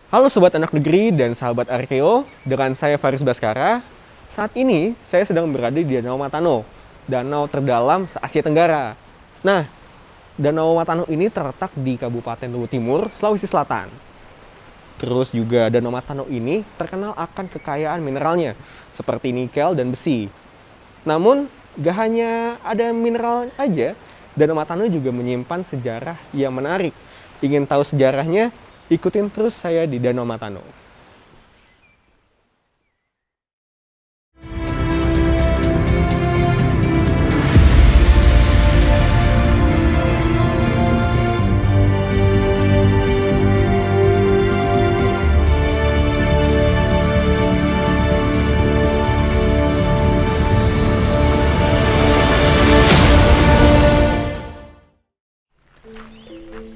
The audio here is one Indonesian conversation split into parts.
Halo Sobat Anak Negeri dan sahabat Arkeo, dengan saya Faris Baskara. Saat ini saya sedang berada di Danau Matano, danau terdalam se-Asia Tenggara. Nah, Danau Matano ini terletak di Kabupaten Luwu Timur, Sulawesi Selatan. Terus juga Danau Matano ini terkenal akan kekayaan mineralnya, seperti nikel dan besi. Namun, gak hanya ada mineral aja, Danau Matano juga menyimpan sejarah yang menarik. Ingin tahu sejarahnya? Ikutin terus saya di Danau Matano.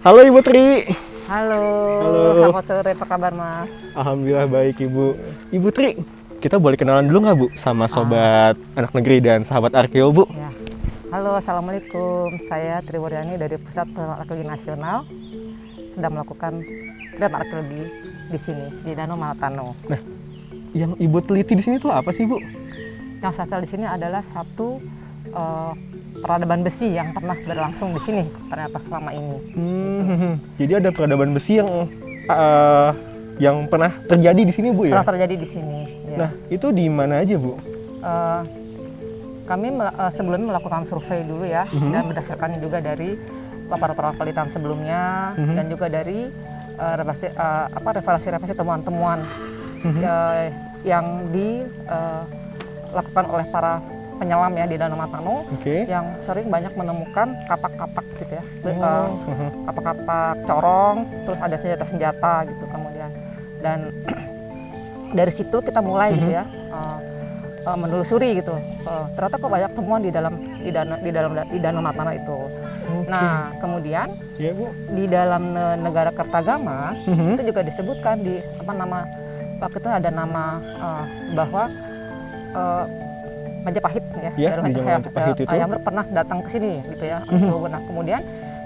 Halo Ibu Tri. Halo, selamat sore, apa kabar Mas? Alhamdulillah baik Ibu. Ibu Tri, kita boleh kenalan dulu nggak Bu sama Sobat Anak Negeri dan sahabat Arkeo Bu? Ya. Halo, Assalamualaikum. Saya Tri Wuryani dari Pusat Penelitian Arkeologi Nasional sedang melakukan kegiatan arkeologi di sini, di Danau Matano. Nah, yang Ibu teliti di sini tuh apa sih Bu? Yang saya di sini adalah satu peradaban besi yang pernah berlangsung di sini ternyata selama ini. Jadi ada peradaban besi yang pernah terjadi di sini Bu ya? Pernah terjadi di sini. Ya. Nah, itu di mana aja Bu? Kami sebelumnya melakukan survei dulu ya, dan berdasarkan juga dari laporan penelitian sebelumnya dan juga dari referensi temuan-temuan yang dilakukan oleh para penyelam ya di Danau Matano, yang sering banyak menemukan kapak-kapak gitu ya, kapak-kapak corong, terus ada senjata-senjata gitu kemudian, dan dari situ kita mulai gitu ya menelusuri gitu, ternyata kok banyak temuan di Danau Matano itu. Nah kemudian di dalam negara Kertagama itu juga disebutkan di waktu itu ada nama bahwa Majapahit ya, Majapahit itu yang pernah datang ke sini gitu ya. Nah kemudian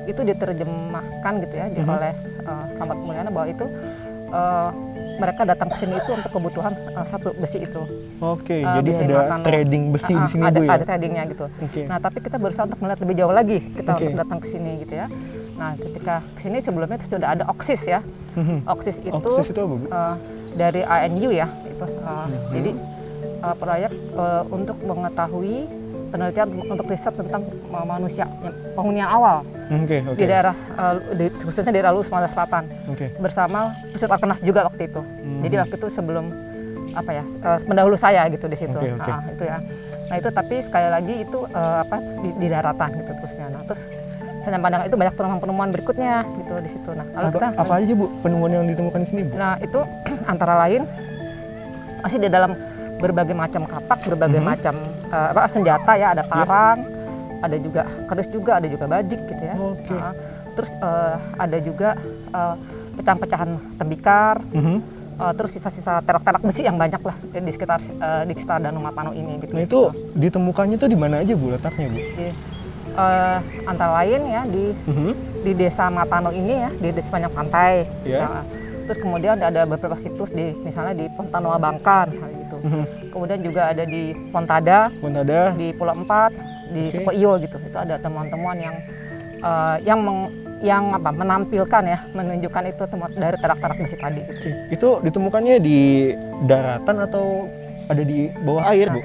itu diterjemahkan gitu ya oleh Slamet Mulyana bahwa itu mereka datang ke sini itu untuk kebutuhan satu besi itu. Oke, jadi ada trading besi di sini Bu ya? Ada tradingnya gitu. Nah tapi kita berusaha untuk melihat lebih jauh lagi, kita untuk datang ke sini gitu ya. Nah ketika ke sini sebelumnya itu sudah ada OXIS ya. OXIS itu apa Bu? Dari ANU ya itu. Jadi proyek untuk mengetahui penelitian untuk riset tentang manusia penghunian awal di daerah khususnya di daerah Luwu Sumatera Selatan bersama Pusat Arkenas juga waktu itu. Jadi waktu itu sebelum pendahulu saya gitu di situ. Itu ya. Nah itu tapi sekali lagi itu di daratan gitu terusnya. Nah terus Senyum Pandang itu banyak penemuan-penemuan berikutnya gitu di situ. Nah lalu apa aja Bu penemuan yang ditemukan di sini Bu? Nah itu antara lain masih di dalam berbagai macam kapak, berbagai macam senjata ya, ada parang, ada juga keris juga, ada juga bajik gitu ya. Terus ada juga pecahan-pecahan tembikar, terus sisa-sisa terak-terak besi yang banyak lah di sekitar Danau Matano ini. Gitu, nah itu ditemukannya tuh di mana aja Bu letaknya Bu? Antara lain ya di desa Matano ini ya, di sepanjang pantai. Terus kemudian ada beberapa situs misalnya di Pontanoa Bangka misalnya gitu. Kemudian juga ada di Pontada, di Pulau Empat, di Sukoio gitu. Itu ada temuan-temuan yang menampilkan ya, menunjukkan itu temuan dari terak-terak besi tadi. Gitu. Itu ditemukannya di daratan atau ada di bawah air Bu?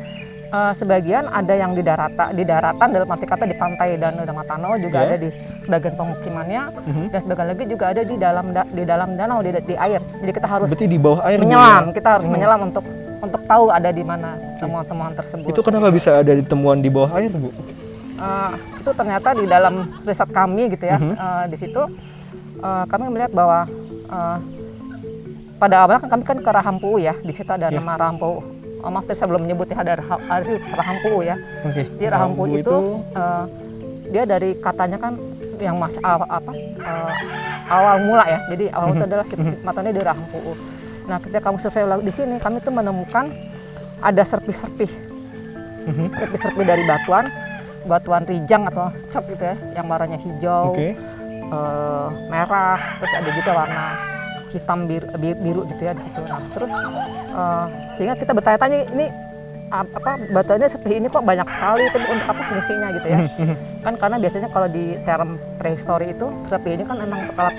Sebagian ada yang di daratan dalam arti kata di pantai Danau Matano juga ada di sebagian pemukimannya, dan sebagian lagi juga ada di dalam danau di air. Jadi kita harus di bawah air menyelam, kita harus menyelam untuk tahu ada di mana temuan-temuan tersebut. Itu kenapa bisa ada ditemuan di bawah air Bu? Itu ternyata di dalam riset kami gitu ya, di situ kami melihat bahwa pada awalnya kami kan ke Rahampuu ya, di situ ada nama Rahampuu. Maaf saya belum menyebutnya, ada Rahampuu ya. Di Rahampuu itu dia dari katanya kan yang masih awal mula ya. Jadi awal itu adalah situs matanya di Rahampuu. Nah ketika kamu survei di sini, kami tuh menemukan ada serpih-serpih dari batuan rijang atau cop gitu ya, yang warnanya hijau, merah, terus ada juga warna hitam biru gitu ya di situ. Nah, terus sehingga kita bertanya-tanya ini batuannya seperti ini kok banyak sekali, tapi untuk apa fungsinya gitu ya. Kan karena biasanya kalau di term prehistori itu serpih ini kan memang untuk alat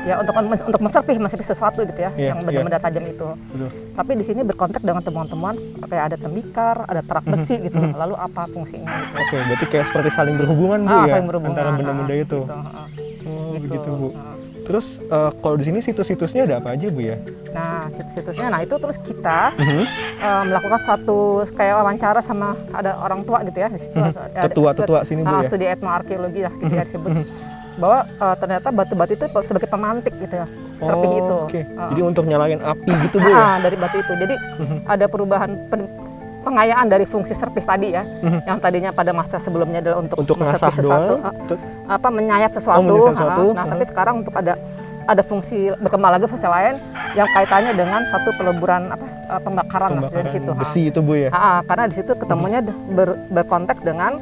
ya untuk menserpih sesuatu gitu ya, yang benda-benda tajam itu. Betul. Tapi di sini berkontak dengan temuan-temuan kayak ada tembikar, ada terak besi gitu. Lalu apa fungsinya gitu. Oke, berarti kayak seperti saling berhubungan Bu ya, saling berhubungan, antara benda-benda itu. Gitu. Oh, begitu Bu. Terus kalau di sini situs-situsnya ada apa aja Bu ya? Nah, situs-situsnya, itu terus kita melakukan satu kayak wawancara sama ada orang tua gitu ya di situ. Tetua sini Bu ya? Studi etnoarkeologi lah gitu ya disebut. Bahwa ternyata batu-batu itu sebagai pemantik gitu ya, serpih itu. Okay. Jadi untuk nyalain api gitu Bu ya? Dari batu itu. Jadi ada perubahan pengayaan dari fungsi serpih tadi ya, yang tadinya pada masa sebelumnya adalah untuk mengasah sesuatu, menyayat sesuatu. Tapi sekarang untuk ada fungsi berkembang lagi fungsi lain yang kaitannya dengan satu peleburan pembakaran lah, dari situ. Besi itu Bu ya? Karena di situ ketemunya berkontak dengan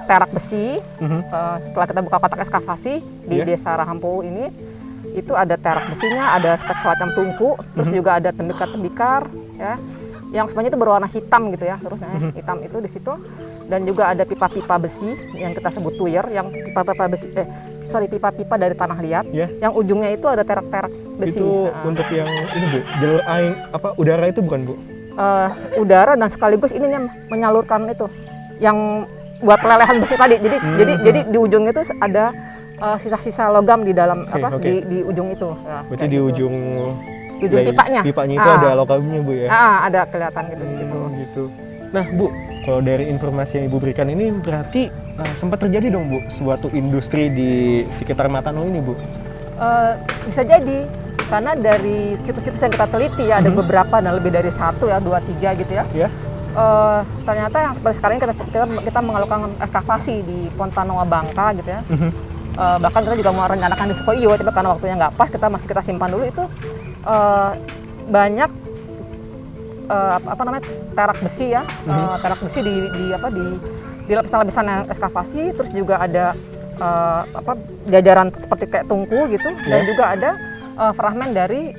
terak besi. Setelah kita buka kotak ekskavasi di desa Rahampu ini, itu ada terak besinya, ada semacam tungku, terus juga ada tembikar-tembikar ya, yang semuanya itu berwarna hitam gitu ya, terus hitam itu di situ. Dan juga ada pipa-pipa besi yang kita sebut tuyer, yang pipa-pipa dari tanah liat, yang ujungnya itu ada terak-terak besi. Itu untuk yang ini Bu, jalur air udara itu bukan Bu? Udara dan sekaligus ini yang menyalurkan itu, yang buat pelelehan besi tadi. Jadi di ujungnya itu ada sisa-sisa logam di dalam di ujung itu. Berarti di ujung pipanya. Pipanya itu ada logamnya Bu ya? Ada kelihatan gitu di situ. Gitu. Nah Bu, kalau dari informasi yang Ibu berikan ini berarti sempat terjadi dong Bu suatu industri di sekitar Matano ini Bu? Bisa jadi, karena dari situs-situs yang kita teliti ya ada beberapa dan lebih dari 1 ya, 2, 3 gitu ya. Ternyata yang seperti sekarang ini kita melakukan ekskavasi di Pontanoa Bangka gitu ya. Bahkan kita juga mau rencanakan di Sukoiyo, tapi karena waktunya nggak pas, kita simpan dulu itu. Banyak terak besi ya, terak besi di lapisan-lapisan ekskavasi. Terus juga ada jajaran seperti kayak tungku gitu, dan juga ada fragmen dari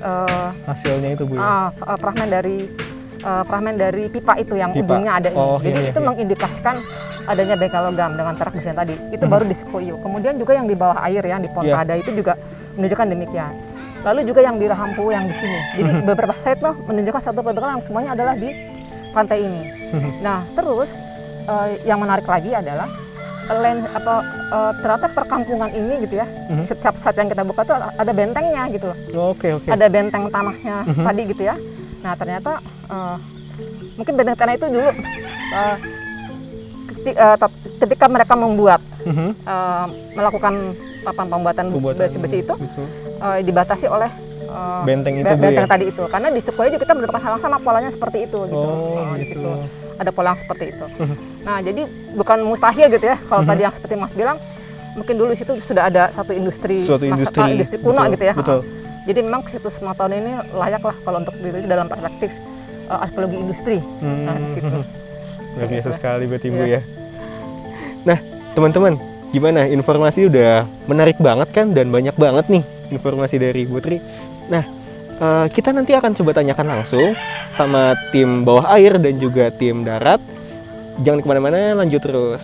hasilnya itu Bu ya? Fragmen dari pipa itu yang ujungnya ada ini. Jadi itu mengindikasikan adanya bengkel logam dengan terak besi tadi. Itu baru di Sukoiyo. Kemudian juga yang di bawah air ya, di Pontada itu juga menunjukkan demikian. Lalu juga yang di Rahampu yang di sini. Jadi beberapa site menunjukkan satu perbekalan yang semuanya adalah di pantai ini. Nah, terus yang menarik lagi adalah ternyata perkampungan ini gitu ya. Setiap site yang kita buka tuh ada bentengnya gitu loh. Ada benteng tanahnya tadi gitu ya. Nah, ternyata mungkin benteng tanah itu dulu ketika mereka membuat melakukan pembuatan besi-besi itu dibatasi oleh benteng tadi itu. Karena di Sukoiyo juga kita mendapatkan hal yang sama, polanya seperti itu gitu. Di situ ada pola yang seperti itu. Nah, jadi bukan mustahil gitu ya. Kalau tadi yang seperti Mas bilang, mungkin dulu di situ sudah ada satu industri kuno gitu ya. Jadi memang situs Matano ini layaklah kalau untuk diri dalam perspektif arkeologi industri. Di situ. Luar biasa sekali berarti Bu ya. Nah, teman-teman, gimana? Informasi udah menarik banget kan, dan banyak banget nih informasi dari Bu Tri. Nah, kita nanti akan coba tanyakan langsung sama tim bawah air dan juga tim darat. Jangan kemana-mana, lanjut terus.